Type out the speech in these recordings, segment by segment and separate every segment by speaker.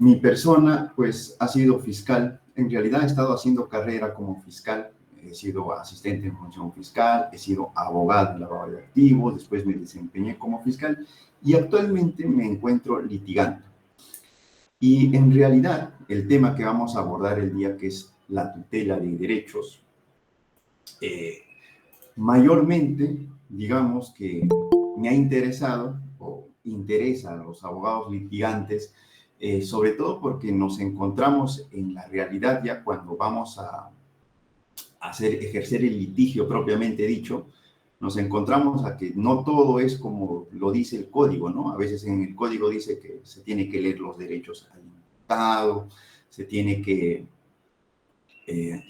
Speaker 1: Mi persona, pues, ha sido fiscal. En realidad he estado haciendo carrera como fiscal. He sido asistente en función fiscal, he sido abogado en lavado de activos, después me desempeñé como fiscal y actualmente me encuentro litigando. Y en realidad, el tema que vamos a abordar el día, que es la tutela de derechos, mayormente, digamos que me ha interesado o interesa a los abogados litigantes, sobre todo porque nos encontramos en la realidad ya cuando vamos a ejercer el litigio propiamente dicho, nos encontramos a que no todo es como lo dice el código, ¿no? A veces en el código dice que se tiene que leer los derechos al imputado, se tiene que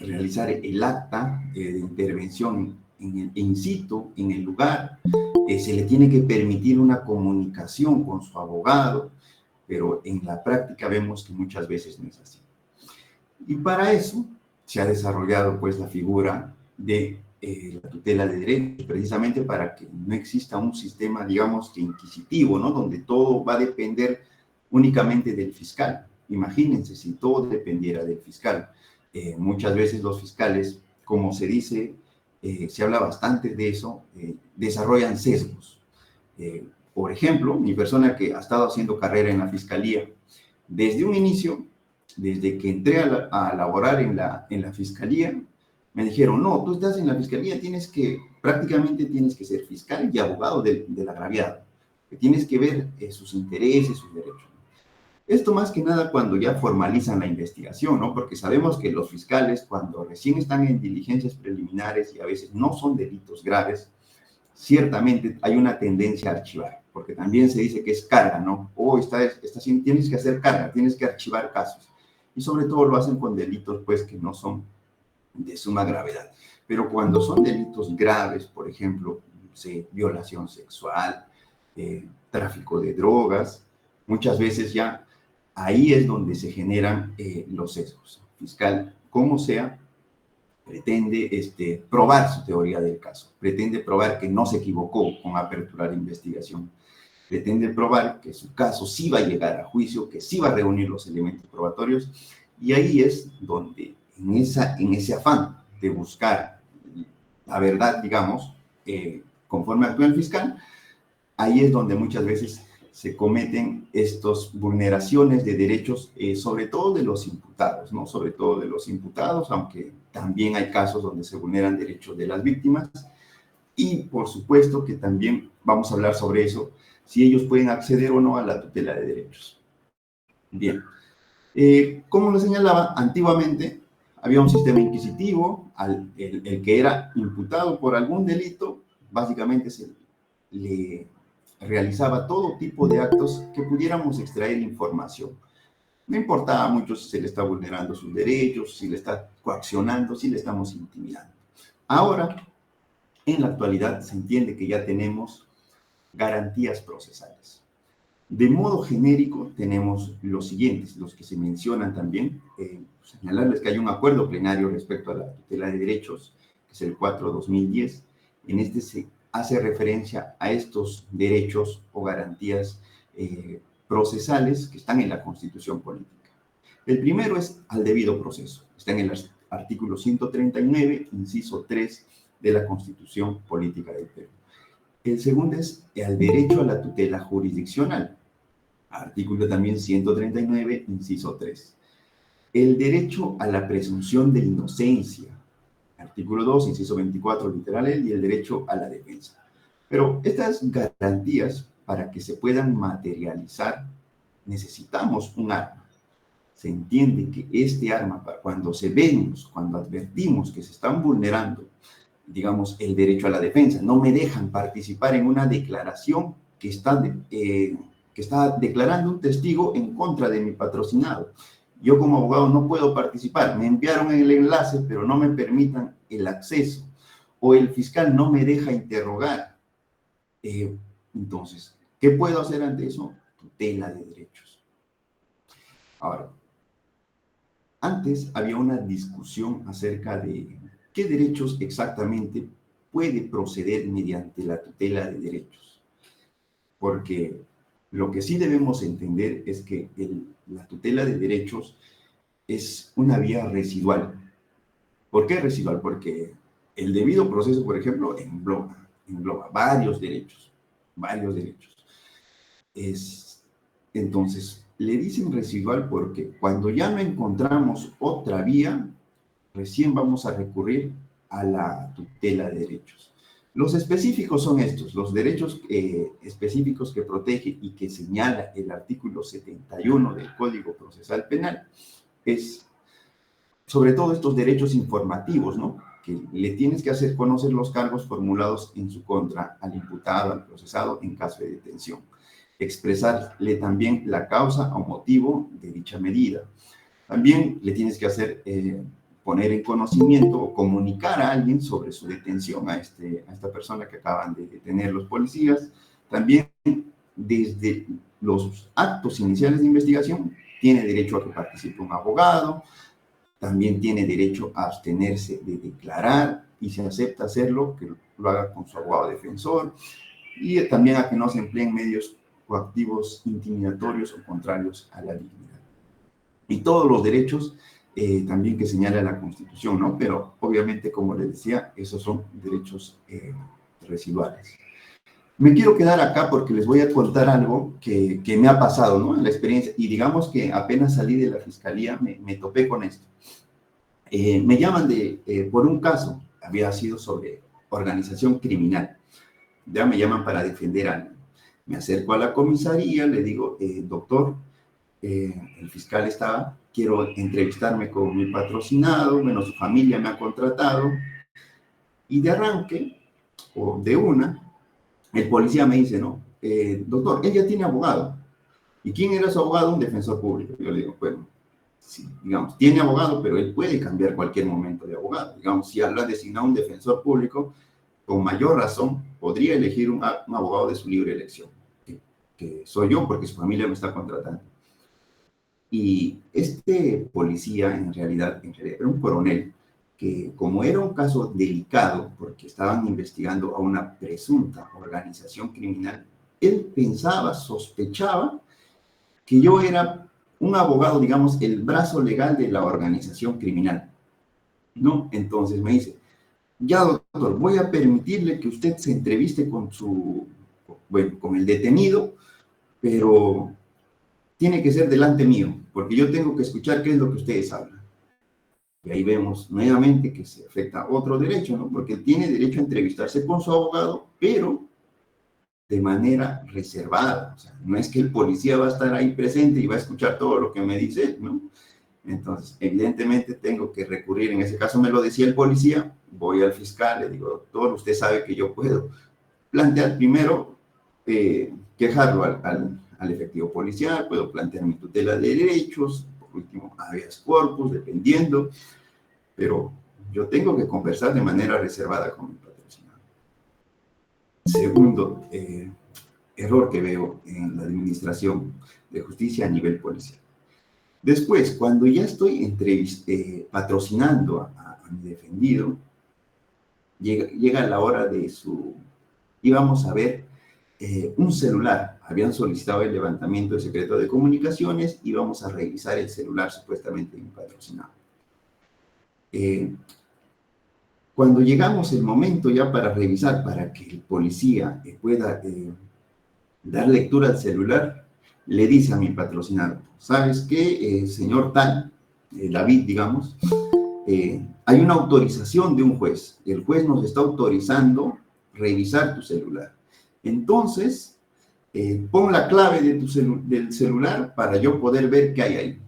Speaker 1: realizar el acta de intervención in situ, en el lugar, se le tiene que permitir una comunicación con su abogado, pero en la práctica vemos que muchas veces no es así. Y para eso se ha desarrollado pues la figura de la tutela de derechos, precisamente para que no exista un sistema, digamos, que inquisitivo, ¿no? Donde todo va a depender únicamente del fiscal. Imagínense si todo dependiera del fiscal. Muchas veces los fiscales, como se dice, se habla bastante de eso, desarrollan sesgos. Por ejemplo, mi persona que ha estado haciendo carrera en la fiscalía, desde un inicio, desde que entré a laborar en la fiscalía, me dijeron, no, tú estás en la fiscalía, prácticamente tienes que ser fiscal y abogado del agraviado, que tienes que ver sus intereses, sus derechos. Esto más que nada cuando ya formalizan la investigación, ¿no? Porque sabemos que los fiscales, cuando recién están en diligencias preliminares y a veces no son delitos graves, ciertamente hay una tendencia a archivar, porque también se dice que es carga, ¿no? Tienes que hacer carga, tienes que archivar casos. Y sobre todo lo hacen con delitos, pues, que no son de suma gravedad. Pero cuando son delitos graves, por ejemplo, violación sexual, tráfico de drogas, muchas veces ya ahí es donde se generan los sesgos. Fiscal, como sea, pretende probar su teoría del caso, pretende probar que no se equivocó con aperturar la investigación, pretende probar que su caso sí va a llegar a juicio, que sí va a reunir los elementos probatorios, y ahí es donde, en ese afán de buscar la verdad, digamos, conforme actúa el fiscal, ahí es donde muchas veces se cometen estas vulneraciones de derechos, sobre todo de los imputados, ¿no? Sobre todo de los imputados, aunque también hay casos donde se vulneran derechos de las víctimas. Y por supuesto que también vamos a hablar sobre eso, si ellos pueden acceder o no a la tutela de derechos. Bien, como lo señalaba, antiguamente había un sistema inquisitivo, el que era imputado por algún delito, básicamente se le realizaba todo tipo de actos que pudiéramos extraer información. No importaba mucho si se le está vulnerando sus derechos, si le está coaccionando, si le estamos intimidando. Ahora, en la actualidad, se entiende que ya tenemos garantías procesales. De modo genérico, tenemos los siguientes, los que se mencionan también. Señalarles que hay un acuerdo plenario respecto a la tutela de derechos, que es el 4/2010. En este se hace referencia a estos derechos o garantías procesales que están en la Constitución Política. El primero es al debido proceso. Está en el artículo 139, inciso 3 de la Constitución Política del Perú. El segundo es al derecho a la tutela jurisdiccional. Artículo también 139, inciso 3. El derecho a la presunción de inocencia. Artículo 2, inciso 24, literal L, y el derecho a la defensa. Pero estas garantías, para que se puedan materializar, necesitamos un arma. Se entiende que este arma, cuando cuando advertimos que se están vulnerando, digamos, el derecho a la defensa, no me dejan participar en una declaración que está declarando un testigo en contra de mi patrocinado. Yo como abogado no puedo participar. Me enviaron el enlace, pero no me permitan el acceso. O el fiscal no me deja interrogar. Entonces, ¿qué puedo hacer ante eso? Tutela de derechos. Ahora, antes había una discusión acerca de qué derechos exactamente puede proceder mediante la tutela de derechos. Porque lo que sí debemos entender es que el la tutela de derechos es una vía residual. ¿Por qué residual? Porque el debido proceso, por ejemplo, engloba varios derechos, varios derechos. Entonces, le dicen residual porque cuando ya no encontramos otra vía, recién vamos a recurrir a la tutela de derechos. Los específicos son estos, los derechos específicos que protege y que señala el artículo 71 del Código Procesal Penal, es sobre todo estos derechos informativos, ¿no? Que le tienes que hacer conocer los cargos formulados en su contra al imputado, al procesado, en caso de detención. Expresarle también la causa o motivo de dicha medida. También le tienes que hacer poner en conocimiento o comunicar a alguien sobre su detención, a esta persona que acaban de detener los policías. También, desde los actos iniciales de investigación, tiene derecho a que participe un abogado, también tiene derecho a abstenerse de declarar y si acepta hacerlo, que lo haga con su abogado defensor, y también a que no se empleen medios coactivos, intimidatorios o contrarios a la dignidad. Y todos los derechos también que señala la Constitución, ¿no? Pero obviamente, como les decía, esos son derechos residuales. Me quiero quedar acá porque les voy a contar algo que me ha pasado, ¿no? En la experiencia, y digamos que apenas salí de la fiscalía me topé con esto. Me llaman por un caso, había sido sobre organización criminal. Ya me llaman para defender a alguien. Me acerco a la comisaría, le digo, doctor, el fiscal estaba, quiero entrevistarme con mi patrocinado, bueno, su familia me ha contratado, y de arranque, o de una, el policía me dice, no, doctor, ella tiene abogado. ¿Y quién era su abogado? Un defensor público. Yo le digo, bueno, sí, digamos, tiene abogado, pero él puede cambiar cualquier momento de abogado. Digamos, si lo ha designado un defensor público, con mayor razón, podría elegir un abogado de su libre elección, que soy yo porque su familia me está contratando. Y este policía, en realidad era un coronel, que como era un caso delicado, porque estaban investigando a una presunta organización criminal, él pensaba, sospechaba que yo era un abogado, digamos, el brazo legal de la organización criminal, ¿no? Entonces me dice, ya doctor, voy a permitirle que usted se entreviste con el detenido, pero tiene que ser delante mío, porque yo tengo que escuchar qué es lo que ustedes hablan. Y ahí vemos nuevamente que se afecta otro derecho, ¿no? Porque él tiene derecho a entrevistarse con su abogado, pero de manera reservada. O sea, no es que el policía va a estar ahí presente y va a escuchar todo lo que me dice él, ¿no? Entonces, evidentemente tengo que recurrir, en ese caso me lo decía el policía, voy al fiscal, le digo, doctor, usted sabe que yo puedo plantear primero, quejarlo al efectivo policial, puedo plantear mi tutela de derechos, por último, habeas corpus, dependiendo, pero yo tengo que conversar de manera reservada con mi patrocinador. Segundo error que veo en la administración de justicia a nivel policial. Después, cuando ya estoy patrocinando a mi defendido, llega la hora de íbamos a ver un celular. Habían solicitado el levantamiento de secreto de comunicaciones y vamos a revisar el celular supuestamente de mi patrocinado. Cuando llegamos el momento ya para revisar, para que el policía pueda dar lectura al celular, le dice a mi patrocinado, ¿sabes qué, señor tal, David, digamos, hay una autorización de un juez. El juez nos está autorizando revisar tu celular. Entonces, pon la clave del celular para yo poder ver qué hay ahí.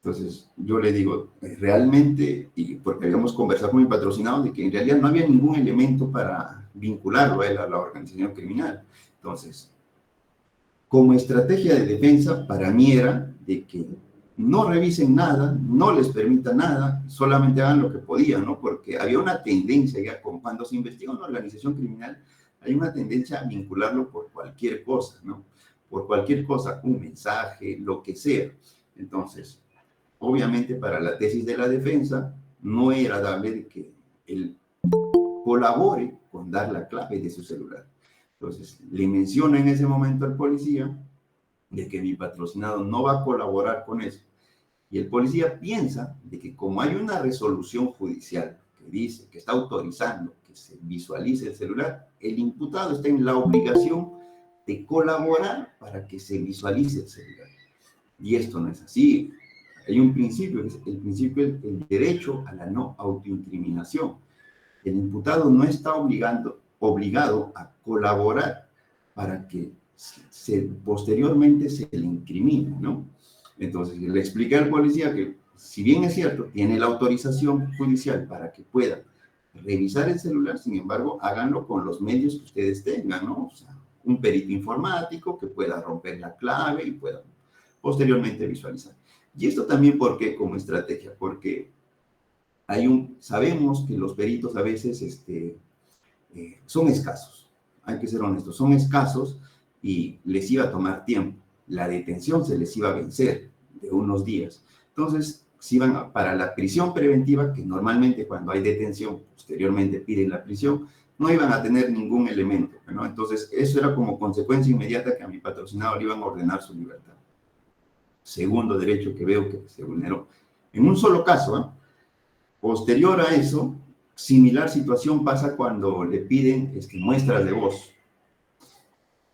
Speaker 1: Entonces, yo le digo, realmente, y porque habíamos conversado con mi patrocinado, de que en realidad no había ningún elemento para vincularlo a él a la organización criminal. Entonces, como estrategia de defensa, para mí era de que no revisen nada, no les permitan nada, solamente hagan lo que podían, ¿no? Porque había una tendencia, ya cuando se investiga una organización criminal, hay una tendencia a vincularlo por cualquier cosa, ¿no? Por cualquier cosa, un mensaje, lo que sea. Entonces, obviamente para la tesis de la defensa, no era darle de que él colabore con dar la clave de su celular. Entonces, le menciona en ese momento al policía de que mi patrocinado no va a colaborar con eso. Y el policía piensa de que como hay una resolución judicial que dice que está autorizando que se visualice el celular, el imputado está en la obligación de colaborar para que se visualice el celular. Y esto no es así. Hay un principio, que es el principio del derecho a la no autoincriminación. El imputado no está obligado a colaborar para que posteriormente se le incrimine, ¿no? Entonces, le expliqué al policía que, si bien es cierto, tiene la autorización judicial para que pueda revisar el celular, sin embargo, háganlo con los medios que ustedes tengan, ¿no? O sea, un perito informático que pueda romper la clave y pueda posteriormente visualizar. Y esto también, ¿por qué? Como estrategia, porque sabemos que los peritos a veces son escasos, hay que ser honestos, son escasos y les iba a tomar tiempo. La detención se les iba a vencer de unos días. Entonces, si iban para la prisión preventiva, que normalmente cuando hay detención, posteriormente piden la prisión, no iban a tener ningún elemento, ¿no? Entonces, eso era como consecuencia inmediata que a mi patrocinado le iban a ordenar su libertad. Segundo derecho que veo que se vulneró. En un solo caso, ¿eh? Posterior a eso, similar situación pasa cuando le piden muestras de voz.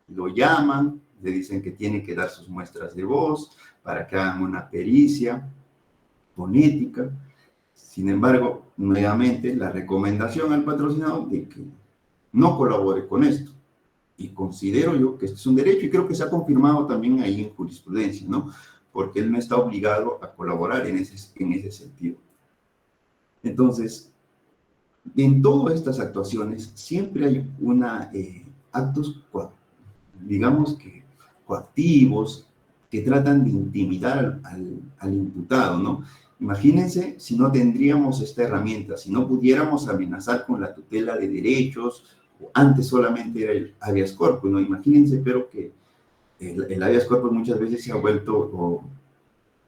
Speaker 1: Lo llaman, le dicen que tiene que dar sus muestras de voz para que hagan una pericia fonética. Sin embargo, nuevamente, la recomendación al patrocinado de que no colabore con esto. Y considero yo que este es un derecho y creo que se ha confirmado también ahí en jurisprudencia, ¿no? Porque él no está obligado a colaborar en ese sentido. Entonces, en todas estas actuaciones siempre hay actos, digamos que coactivos, que tratan de intimidar al imputado, ¿no? Imagínense si no tendríamos esta herramienta, si no pudiéramos amenazar con la tutela de derechos, antes solamente era el habeas corpus, ¿no? Imagínense, pero que el habeas corpus muchas veces se ha vuelto,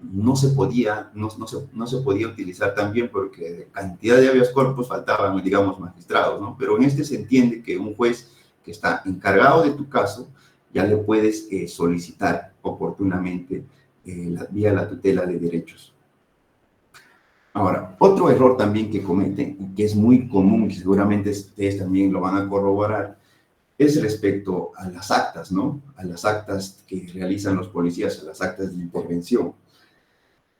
Speaker 1: no se podía utilizar también porque de cantidad de habeas corpus faltaban, digamos, magistrados, ¿no? Pero en este se entiende que un juez que está encargado de tu caso ya le puedes solicitar oportunamente vía la tutela de derechos. Ahora, otro error también que cometen, y que es muy común, que seguramente ustedes también lo van a corroborar, es respecto a las actas, ¿no? A las actas que realizan los policías, a las actas de intervención.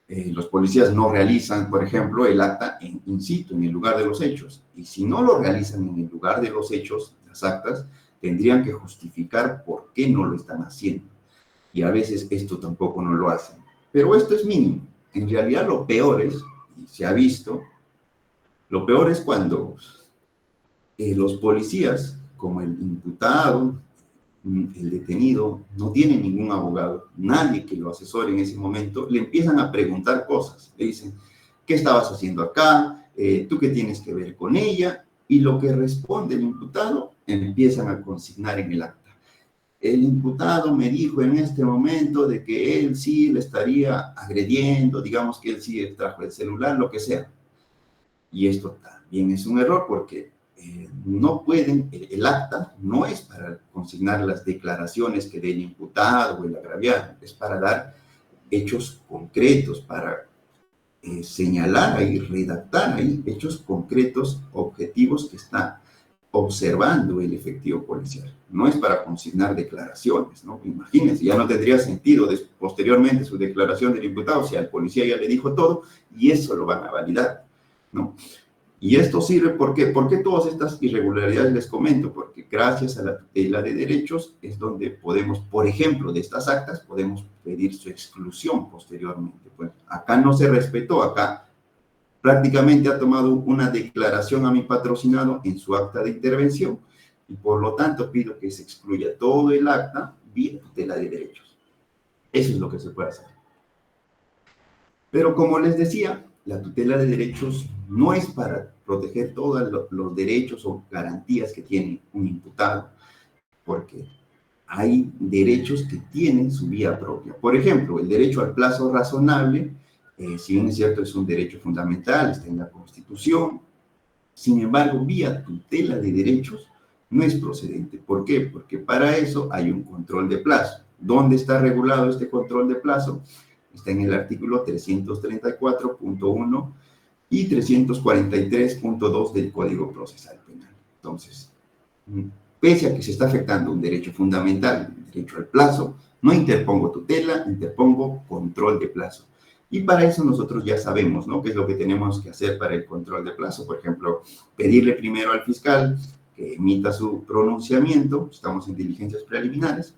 Speaker 1: Los policías no realizan, por ejemplo, el acta in situ, en el lugar de los hechos. Y si no lo realizan en el lugar de los hechos, las actas, tendrían que justificar por qué no lo están haciendo. Y a veces esto tampoco no lo hacen. Pero esto es mínimo. En realidad lo peor es, y se ha visto, lo peor es cuando los policías, como el imputado, el detenido, no tiene ningún abogado, nadie que lo asesore en ese momento, le empiezan a preguntar cosas. Le dicen, ¿qué estabas haciendo acá? ¿Tú qué tienes que ver con ella? Y lo que responde el imputado, empiezan a consignar en el acta. El imputado me dijo en este momento de que él sí le estaría agrediendo, digamos que él sí trajo el celular, lo que sea. Y esto también es un error porque no pueden, el acta no es para consignar las declaraciones que dé el imputado o el agraviado, es para dar hechos concretos, para señalar ahí, redactar ahí hechos concretos, objetivos que está observando el efectivo policial. No es para consignar declaraciones, ¿no? Imagínense, ya no tendría sentido posteriormente su declaración del imputado si al policía ya le dijo todo y eso lo van a validar, ¿no? Y esto sirve, ¿por qué? ¿Por qué todas estas irregularidades les comento? Porque gracias a la tutela de derechos es donde podemos, por ejemplo, de estas actas, podemos pedir su exclusión posteriormente. Pues acá no se respetó, acá prácticamente ha tomado una declaración a mi patrocinado en su acta de intervención y por lo tanto pido que se excluya todo el acta vía tutela de derechos. Eso es lo que se puede hacer. Pero como les decía, la tutela de derechos no es para proteger todos los derechos o garantías que tiene un imputado, porque hay derechos que tienen su vía propia. Por ejemplo, el derecho al plazo razonable, si bien es cierto, es un derecho fundamental, está en la Constitución, sin embargo, vía tutela de derechos no es procedente. ¿Por qué? Porque para eso hay un control de plazo. ¿Dónde está regulado este control de plazo? Está en el artículo 334.1 y 343.2 del Código Procesal Penal. Entonces, pese a que se está afectando un derecho fundamental, el derecho al plazo, no interpongo tutela, interpongo control de plazo. Y para eso nosotros ya sabemos, ¿no?, qué es lo que tenemos que hacer para el control de plazo. Por ejemplo, pedirle primero al fiscal que emita su pronunciamiento, estamos en diligencias preliminares,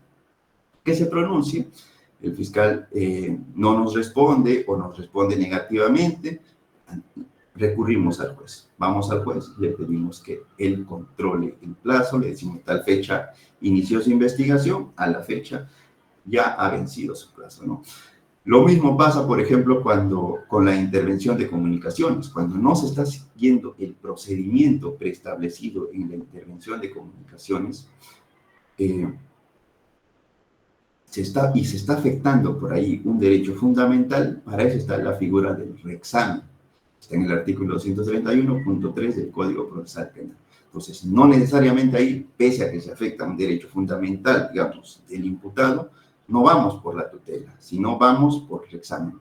Speaker 1: que se pronuncie. El fiscal no nos responde o nos responde negativamente, recurrimos al juez. Vamos al juez, le pedimos que él controle el plazo, le decimos tal fecha inició su investigación, a la fecha ya ha vencido su plazo, ¿no? Lo mismo pasa, por ejemplo, con la intervención de comunicaciones, cuando no se está siguiendo el procedimiento preestablecido en la intervención de comunicaciones, se está afectando por ahí un derecho fundamental. Para eso está la figura del reexamen. Está en el artículo 231.3 del Código Procesal Penal. Entonces, no necesariamente ahí, pese a que se afecta un derecho fundamental, digamos, del imputado, no vamos por la tutela, sino vamos por el reexamen.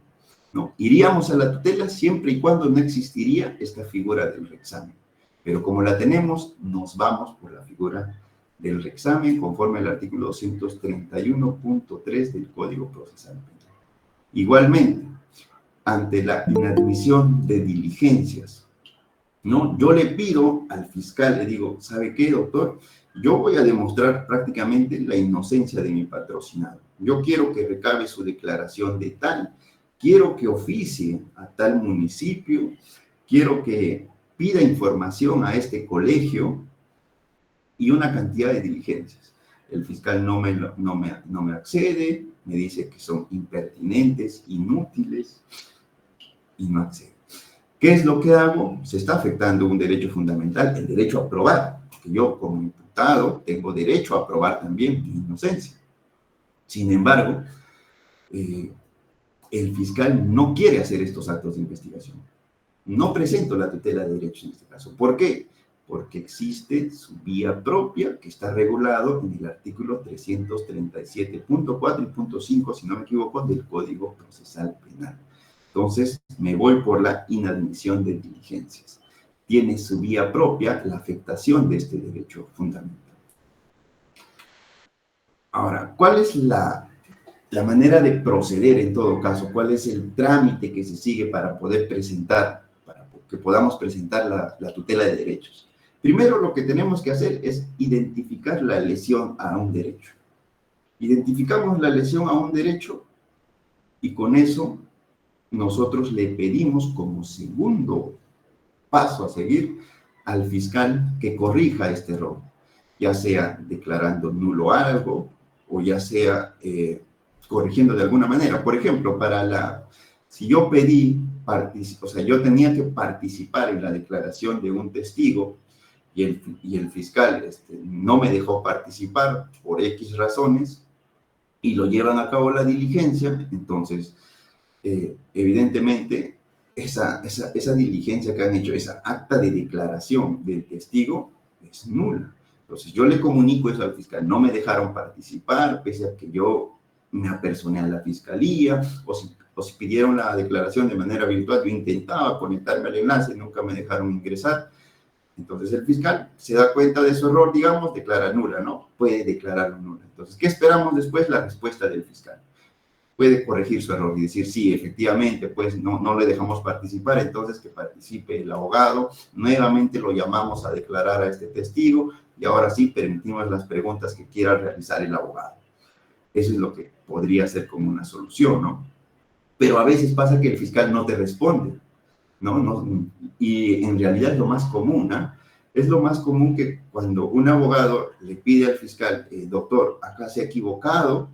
Speaker 1: No, iríamos a la tutela siempre y cuando no existiría esta figura del reexamen. Pero como la tenemos, nos vamos por la figura del reexamen conforme al artículo 231.3 del Código Procesal Penal. Igualmente, ante la inadmisión de diligencias, ¿no?, yo le pido al fiscal, le digo, ¿sabe qué, doctor? Yo voy a demostrar prácticamente la inocencia de mi patrocinado. Yo quiero que recabe su declaración de tal, quiero que oficie a tal municipio, quiero que pida información a este colegio y una cantidad de diligencias. El fiscal no me accede, me dice que son impertinentes, inútiles, y no accede. ¿Qué es lo que hago? Se está afectando un derecho fundamental, el derecho a probar, porque yo como imputado tengo derecho a probar también mi inocencia. Sin embargo, el fiscal no quiere hacer estos actos de investigación. No presento la tutela de derechos en este caso. ¿Por qué? Porque existe su vía propia que está regulado en el artículo 337.4 y punto 5, si no me equivoco, del Código Procesal Penal. Entonces, me voy por la inadmisión de diligencias. Tiene su vía propia la afectación de este derecho fundamental. Ahora, ¿cuál es la manera de proceder en todo caso? ¿Cuál es el trámite que se sigue para poder presentar, para que podamos presentar la tutela de derechos? Primero, lo que tenemos que hacer es identificar la lesión a un derecho. Identificamos la lesión a un derecho y con eso nosotros le pedimos como segundo paso a seguir al fiscal que corrija este error, ya sea declarando nulo algo o ya sea corrigiendo de alguna manera. Por ejemplo, si yo pedí, yo tenía que participar en la declaración de un testigo y el fiscal no me dejó participar por X razones y lo llevan a cabo la diligencia, entonces evidentemente esa diligencia que han hecho, esa acta de declaración del testigo es nula. Entonces yo le comunico eso al fiscal, no me dejaron participar, pese a que yo me apersoné a la fiscalía, o si pidieron la declaración de manera virtual, yo intentaba conectarme al enlace, nunca me dejaron ingresar. Entonces el fiscal se da cuenta de su error, digamos, declara nula, ¿no? Puede declararlo nula. Entonces, ¿qué esperamos después? La respuesta del fiscal. Puede corregir su error y decir, sí, efectivamente, pues no le dejamos participar, entonces que participe el abogado, nuevamente lo llamamos a declarar a este testigo y ahora sí permitimos las preguntas que quiera realizar el abogado. Eso es lo que podría ser como una solución, ¿no? Pero a veces pasa que el fiscal no te responde, ¿no? Y en realidad es lo más común, ¿no? Es lo más común que cuando un abogado le pide al fiscal, doctor, acá se ha equivocado,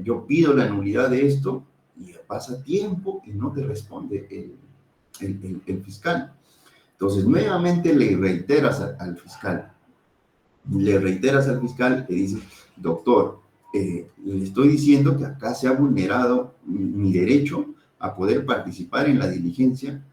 Speaker 1: yo pido la nulidad de esto, y pasa tiempo y no te responde el fiscal. Entonces, nuevamente le reiteras al fiscal. Le dices, doctor, le estoy diciendo que acá se ha vulnerado mi derecho a poder participar en la diligencia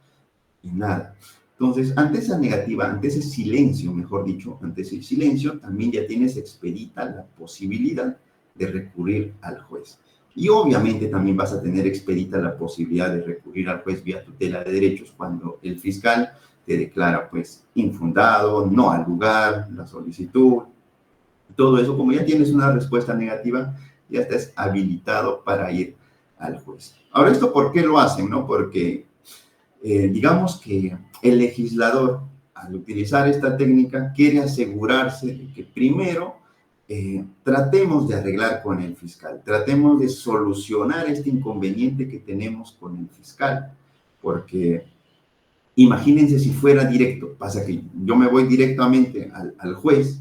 Speaker 1: y nada. Entonces, ante esa negativa, ante ese silencio, mejor dicho, ante ese silencio, también ya tienes expedita la posibilidad de recurrir al juez. Y obviamente también vas a tener expedita la posibilidad de recurrir al juez vía tutela de derechos cuando el fiscal te declara pues infundado, no al lugar, la solicitud, todo eso. Como ya tienes una respuesta negativa, ya estás habilitado para ir al juez. Ahora, ¿esto por qué lo hacen? ¿No? Porque digamos que el legislador, al utilizar esta técnica, quiere asegurarse de que primero tratemos de arreglar con el fiscal, tratemos de solucionar este inconveniente que tenemos con el fiscal, porque imagínense si fuera directo, pasa que yo me voy directamente al juez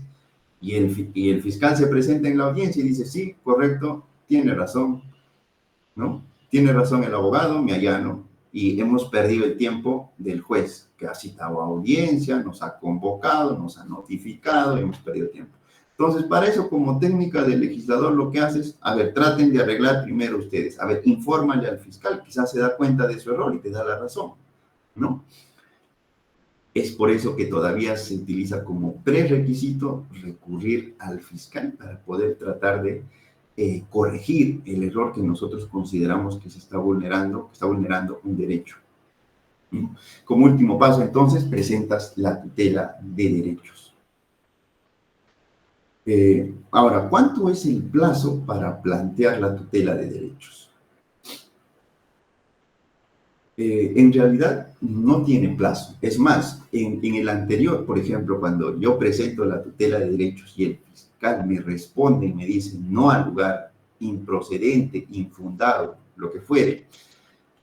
Speaker 1: y el fiscal se presenta en la audiencia y dice, sí, correcto, tiene razón, ¿no? Tiene razón el abogado, me allano, y hemos perdido el tiempo del juez, que ha citado a audiencia, nos ha convocado, nos ha notificado, hemos perdido tiempo. Entonces, para eso, como técnica del legislador, lo que hace es, a ver, traten de arreglar primero ustedes, a ver, infórmale al fiscal, quizás se da cuenta de su error y te da la razón, ¿no? Es por eso que todavía se utiliza como prerequisito recurrir al fiscal para poder tratar de corregir el error que nosotros consideramos que se está vulnerando, un derecho. Como último paso, entonces, presentas la tutela de derechos. Ahora, ¿cuánto es el plazo para plantear la tutela de derechos? En realidad no tiene plazo. Es más, en el anterior, por ejemplo, cuando yo presento la tutela de derechos y el fiscal me responde y me dice no al lugar, improcedente, infundado, lo que fuere,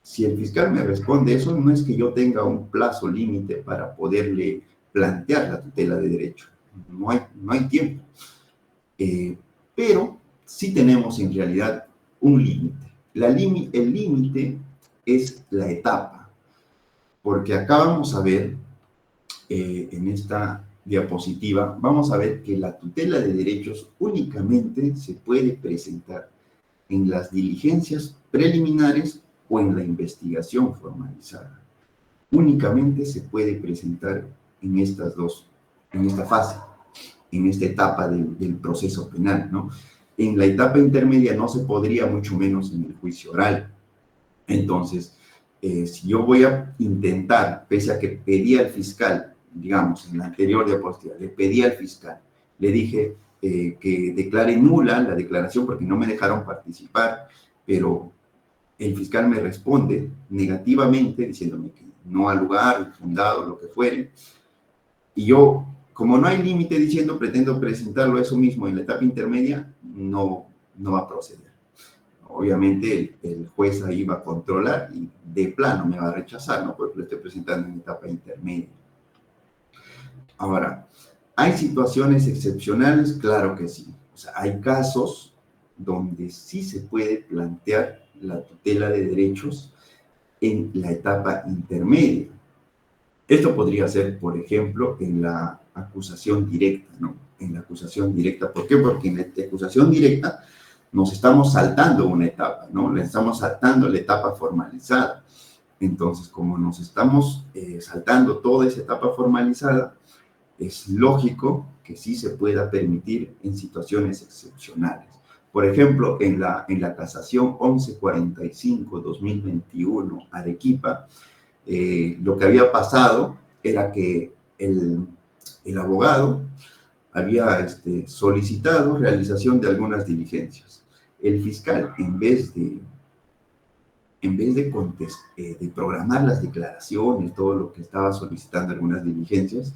Speaker 1: si el fiscal me responde eso, no es que yo tenga un plazo límite para poderle plantear la tutela de derechos. No hay tiempo. Pero sí tenemos en realidad un límite. El límite es la etapa, porque acá vamos a ver, en esta diapositiva, vamos a ver que la tutela de derechos únicamente se puede presentar en las diligencias preliminares o en la investigación formalizada. Únicamente se puede presentar en estas dos, en esta fase, en esta etapa del proceso penal, ¿no? En la etapa intermedia no se podría, mucho menos en el juicio oral. Entonces, si yo voy a intentar, pese a que pedí al fiscal, digamos, en la anterior diapositiva, le pedí al fiscal, le dije que declare nula la declaración porque no me dejaron participar, pero el fiscal me responde negativamente diciéndome que no al lugar, infundado, lo que fuere, y yo, como no hay límite diciendo pretendo presentarlo eso mismo en la etapa intermedia, no va a proceder. Obviamente el juez ahí va a controlar y de plano me va a rechazar, ¿no? Porque lo estoy presentando en etapa intermedia. Ahora, ¿hay situaciones excepcionales? Claro que sí. O sea, hay casos donde sí se puede plantear la tutela de derechos en la etapa intermedia. Esto podría ser, por ejemplo, en la acusación directa, ¿no? En la acusación directa. ¿Por qué? Porque en la acusación directa nos estamos saltando una etapa, ¿no? Le estamos saltando la etapa formalizada. Entonces, como nos estamos saltando toda esa etapa formalizada, es lógico que sí se pueda permitir en situaciones excepcionales. Por ejemplo, en la casación 1145-2021 Arequipa, lo que había pasado era que el abogado había solicitado realización de algunas diligencias. El fiscal, en vez de programar las declaraciones, todo lo que estaba solicitando algunas diligencias,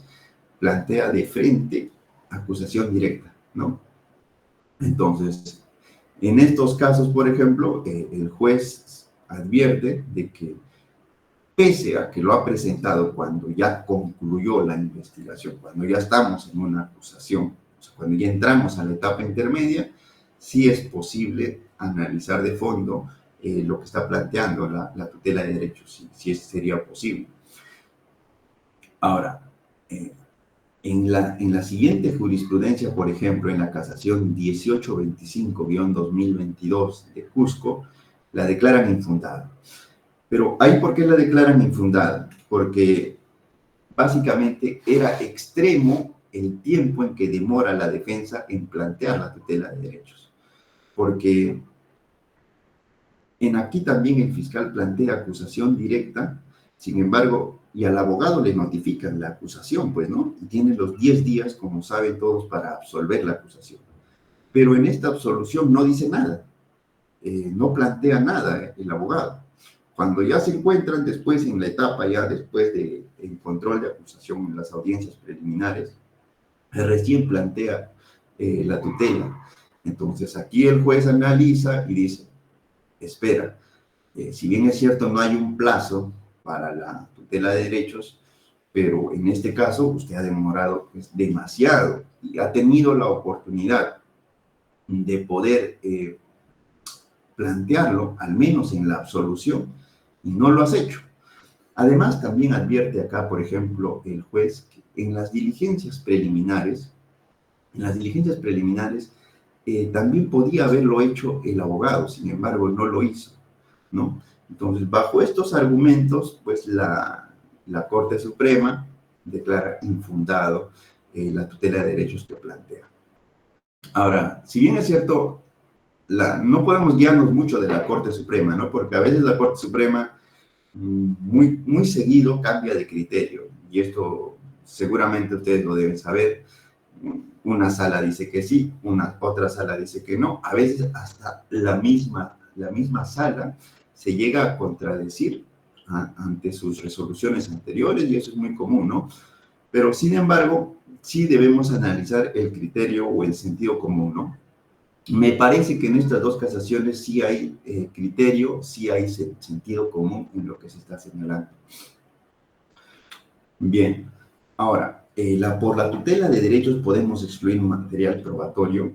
Speaker 1: plantea de frente acusación directa, ¿no? Entonces, en estos casos, por ejemplo, el juez advierte de que pese a que lo ha presentado cuando ya concluyó la investigación, cuando ya estamos en una acusación, o sea, cuando ya entramos a la etapa intermedia, sí es posible analizar de fondo lo que está planteando la tutela de derechos, si sería posible. Ahora, en la siguiente jurisprudencia, por ejemplo, en la casación 1825-2022 de Cusco, la declaran infundada. Pero ¿ahí por qué la declaran infundada? Porque básicamente era extremo el tiempo en que demora la defensa en plantear la tutela de derechos. porque aquí también el fiscal plantea acusación directa, sin embargo, y al abogado le notifican la acusación, pues, ¿no? Y tiene los 10 días, como saben todos, para absolver la acusación. Pero en esta absolución no dice nada, no plantea nada el abogado. Cuando ya se encuentran después en la etapa, ya después del control de acusación en las audiencias preliminares, recién plantea la tutela. Entonces aquí el juez analiza y dice, espera, si bien es cierto no hay un plazo para la tutela de derechos, pero en este caso usted ha demorado pues, demasiado y ha tenido la oportunidad de poder plantearlo, al menos en la absolución, y no lo has hecho. Además, también advierte acá, por ejemplo, el juez que en las diligencias preliminares, también podía haberlo hecho el abogado, sin embargo, no lo hizo, ¿no? Entonces, bajo estos argumentos, pues la Corte Suprema declara infundado la tutela de derechos que plantea. Ahora, si bien es cierto, no podemos guiarnos mucho de la Corte Suprema, ¿no? Porque a veces la Corte Suprema muy seguido cambia de criterio, y esto seguramente ustedes lo deben saber. Una sala dice que sí, otra sala dice que no, a veces hasta la misma sala se llega a contradecir ante sus resoluciones anteriores, y eso es muy común, ¿no? Pero sin embargo, sí debemos analizar el criterio o el sentido común, ¿no? Me parece que en estas dos casaciones sí hay criterio, sí hay sentido común en lo que se está señalando. Bien, ahora, por la tutela de derechos podemos excluir un material probatorio.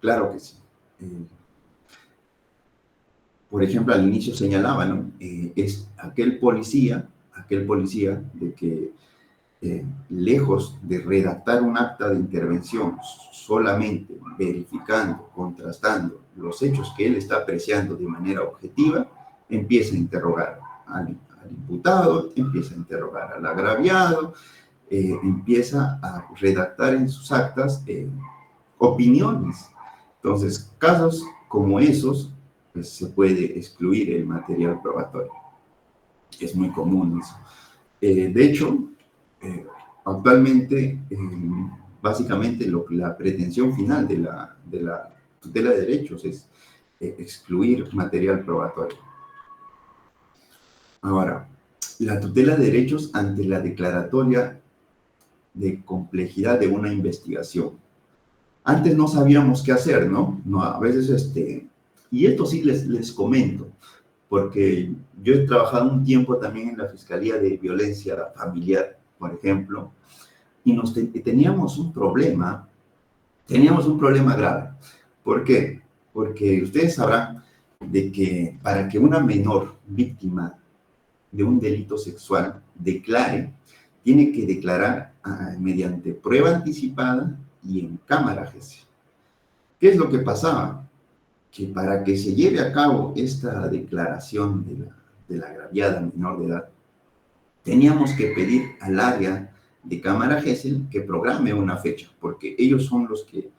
Speaker 1: Claro que sí. Por ejemplo, al inicio señalaba, ¿no? Es aquel policía de que lejos de redactar un acta de intervención solamente verificando, contrastando los hechos que él está apreciando de manera objetiva, empieza a interrogar al imputado, empieza a interrogar al agraviado, empieza a redactar en sus actas opiniones. Entonces, casos como esos, pues, se puede excluir el material probatorio. Es muy común eso. De hecho, actualmente, básicamente, la pretensión final de la tutela de derechos es excluir material probatorio. Ahora, la tutela de derechos ante la declaratoria de complejidad de una investigación. Antes no sabíamos qué hacer, ¿no? A veces, y esto sí les comento, porque yo he trabajado un tiempo también en la Fiscalía de Violencia Familiar, por ejemplo, y teníamos un problema grave. ¿Por qué? Porque ustedes sabrán de que para que una menor víctima de un delito sexual declare, tiene que declarar mediante prueba anticipada y en cámara GC. ¿Qué es lo que pasaba? Que para que se lleve a cabo esta declaración de la agraviada menor de edad, teníamos que pedir al área de cámara GESEL que programe una fecha, porque ellos son los que...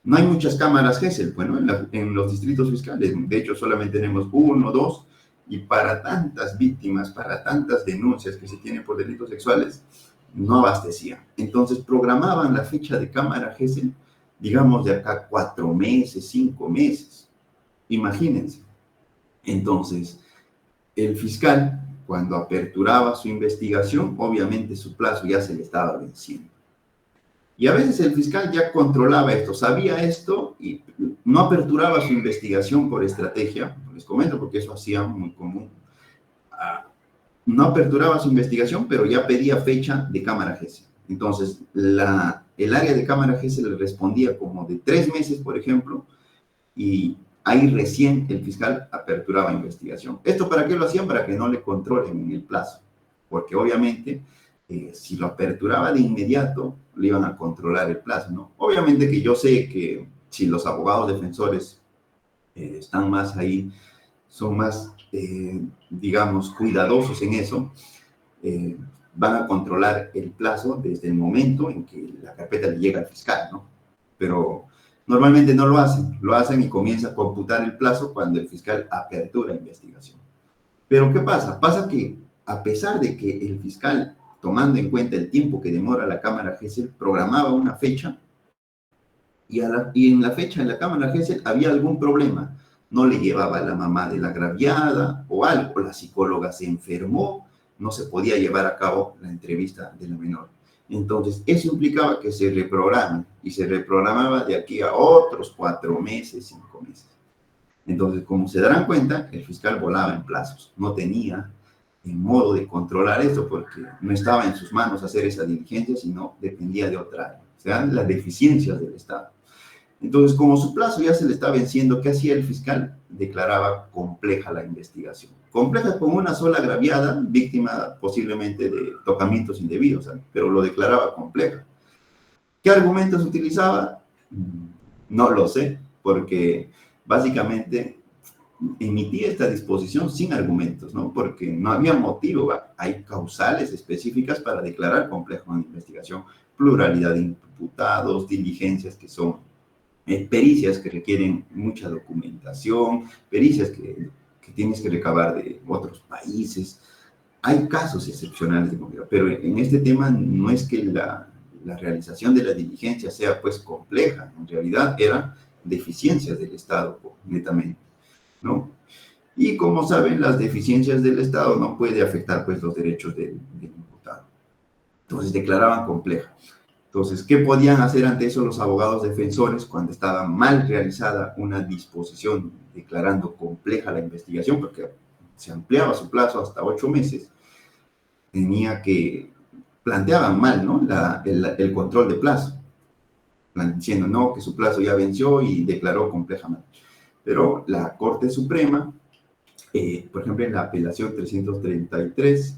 Speaker 1: No hay muchas cámaras GESEL, bueno, en los distritos fiscales, de hecho solamente tenemos 1 o 2, y para tantas víctimas, para tantas denuncias que se tienen por delitos sexuales, no abastecían. Entonces programaban la fecha de cámara GESEL, digamos de acá 4 meses, 5 meses. Imagínense. Entonces, el fiscal, cuando aperturaba su investigación, obviamente su plazo ya se le estaba venciendo. Y a veces el fiscal ya controlaba esto, sabía esto y no aperturaba su investigación por estrategia, les comento porque eso hacía muy común. No aperturaba su investigación, pero ya pedía fecha de cámara GESEL. Entonces, el área de cámara GESEL le respondía como de 3 meses, por ejemplo, y ahí recién el fiscal aperturaba investigación. ¿Esto para qué lo hacían? Para que no le controlen en el plazo, porque obviamente si lo aperturaba de inmediato, le iban a controlar el plazo, ¿no? Obviamente que yo sé que si los abogados defensores están más ahí, son más, digamos, cuidadosos en eso, van a controlar el plazo desde el momento en que la carpeta le llega al fiscal, ¿no? Pero Normalmente no lo hacen y comienza a computar el plazo cuando el fiscal apertura investigación. Pero ¿qué pasa? Pasa que a pesar de que el fiscal, tomando en cuenta el tiempo que demora la Cámara Gesell, programaba una fecha, y en la fecha en la Cámara Gesell había algún problema. No le llevaba la mamá de la agraviada o algo, la psicóloga se enfermó, no se podía llevar a cabo la entrevista de la menor. Entonces, eso implicaba que se reprograme, y se reprogramaba de aquí a otros 4 meses, 5 meses. Entonces, como se darán cuenta, el fiscal volaba en plazos, no tenía en modo de controlar esto porque no estaba en sus manos hacer esa diligencia, sino dependía de otra área. O sea, las deficiencias del Estado. Entonces, como su plazo ya se le está venciendo, ¿qué hacía el fiscal? Declaraba compleja la investigación. Compleja con una sola agraviada, víctima posiblemente de tocamientos indebidos, ¿sabes? Pero lo declaraba compleja. ¿Qué argumentos utilizaba? No lo sé, porque básicamente emitía esta disposición sin argumentos, ¿no? Porque no había motivo. Hay causales específicas para declarar compleja una investigación, pluralidad de imputados, diligencias que son pericias que requieren mucha documentación, pericias que tienes que recabar de otros países. Hay casos excepcionales de movilidad, pero en este tema no es que la realización de la diligencia sea pues compleja, en realidad eran deficiencias del Estado netamente, ¿no? Y como saben, las deficiencias del Estado no puede afectar pues los derechos del imputado. Entonces declaraban compleja. Entonces, ¿qué podían hacer ante eso los abogados defensores cuando estaba mal realizada una disposición declarando compleja la investigación? Porque se ampliaba su plazo hasta 8 meses. Planteaban mal, ¿no? El control de plazo, diciendo, no, que su plazo ya venció y declaró complejamente. Pero la Corte Suprema, por ejemplo, en la apelación 333,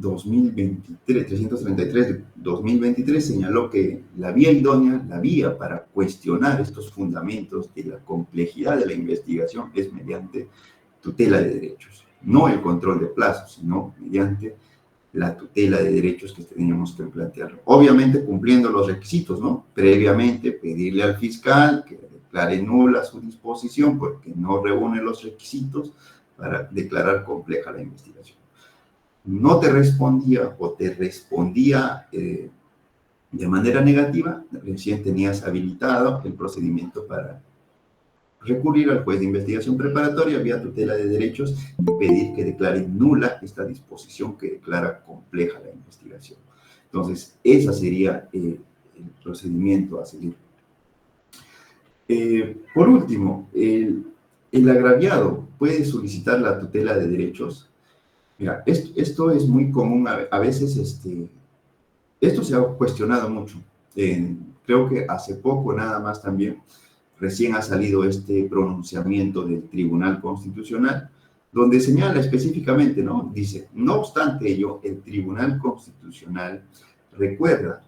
Speaker 1: 333-2023 señaló que la vía idónea, la vía para cuestionar estos fundamentos de la complejidad de la investigación es mediante tutela de derechos. No el control de plazos, sino mediante la tutela de derechos que teníamos que plantear. Obviamente cumpliendo los requisitos, ¿no? Previamente pedirle al fiscal que declare nula su disposición porque no reúne los requisitos para declarar compleja la investigación. No te respondía o te respondía de manera negativa, recién tenías habilitado el procedimiento para recurrir al juez de investigación preparatoria vía tutela de derechos y pedir que declare nula esta disposición que declara compleja la investigación. Entonces, ese sería el procedimiento a seguir. Por último, el agraviado puede solicitar la tutela de derechos. Mira, esto es muy común, a veces esto se ha cuestionado mucho. Creo que hace poco nada más también, recién ha salido este pronunciamiento del Tribunal Constitucional, donde señala específicamente, ¿no? Dice, no obstante ello, el Tribunal Constitucional recuerda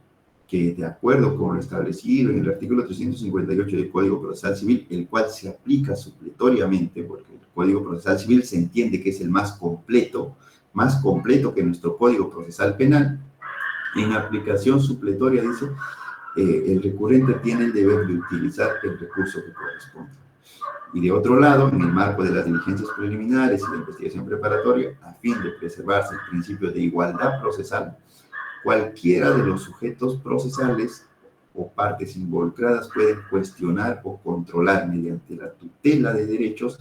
Speaker 1: que de acuerdo con lo establecido en el artículo 358 del Código Procesal Civil, el cual se aplica supletoriamente, porque el Código Procesal Civil se entiende que es el más completo que nuestro Código Procesal Penal. En aplicación supletoria, dice, el recurrente tiene el deber de utilizar el recurso que corresponde. Y de otro lado, en el marco de las diligencias preliminares y la investigación preparatoria, a fin de preservarse el principio de igualdad procesal, cualquiera de los sujetos procesales o partes involucradas pueden cuestionar o controlar mediante la tutela de derechos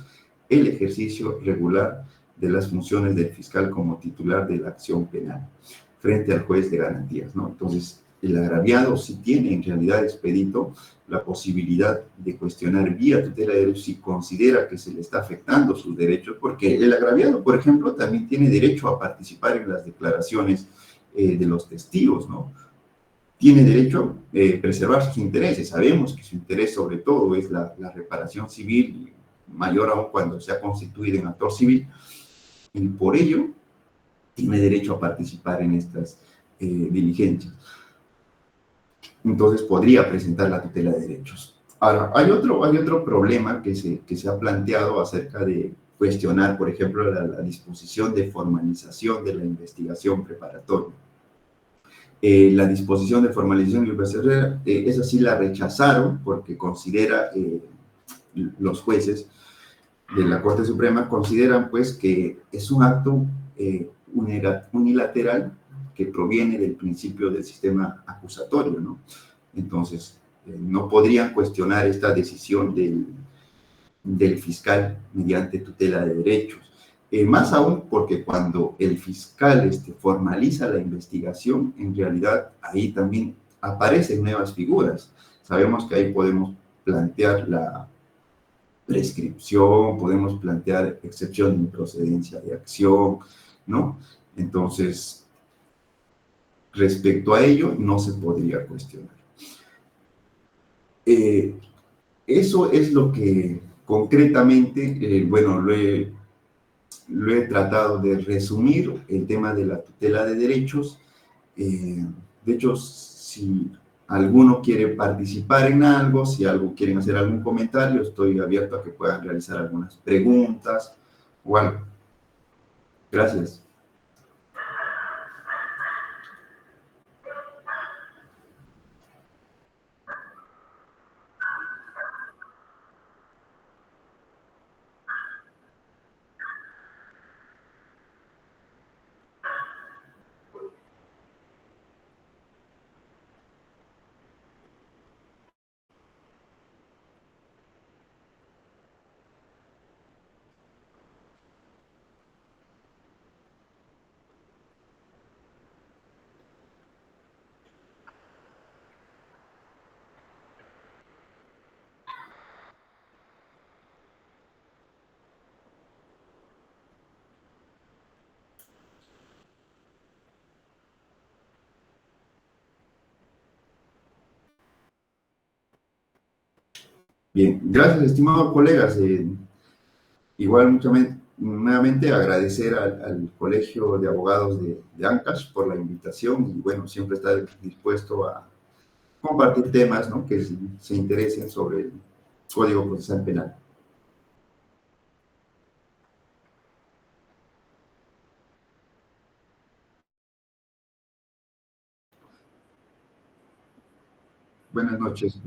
Speaker 1: el ejercicio regular de las funciones del fiscal como titular de la acción penal frente al juez de garantías, ¿no? Entonces, el agraviado sí tiene en realidad expedito la posibilidad de cuestionar vía tutela de derechos si considera que se le está afectando sus derechos, porque el agraviado, por ejemplo, también tiene derecho a participar en las declaraciones de los testigos, ¿no? Tiene derecho a preservar sus intereses. Sabemos que su interés sobre todo es la reparación civil, mayor aún cuando se ha constituido en actor civil, y por ello tiene derecho a participar en estas diligencias. Entonces podría presentar la tutela de derechos. Ahora, hay otro problema que se ha planteado acerca de cuestionar, por ejemplo, la disposición de formalización de la investigación preparatoria. La disposición de formalización y universidad, esa sí la rechazaron porque considera, los jueces de la Corte Suprema consideran pues que es un acto unilateral que proviene del principio del sistema acusatorio, ¿no? Entonces, no podrían cuestionar esta decisión del fiscal mediante tutela de derechos. Más aún porque cuando el fiscal formaliza la investigación, en realidad ahí también aparecen nuevas figuras. Sabemos que ahí podemos plantear la prescripción, podemos plantear excepción de improcedencia de acción, ¿no? Entonces, respecto a ello, no se podría cuestionar. Eso es lo que concretamente, bueno, lo he tratado de resumir, el tema de la tutela de derechos. De hecho, si alguno quiere participar en algo, si algo quieren hacer algún comentario, estoy abierto a que puedan realizar algunas preguntas o algo. Gracias. Bien, gracias, estimados colegas. Igual, nuevamente agradecer al Colegio de Abogados de Ancash por la invitación y, bueno, siempre estar dispuesto a compartir temas, ¿no?, que se interesen sobre el Código Procesal Penal. Buenas noches.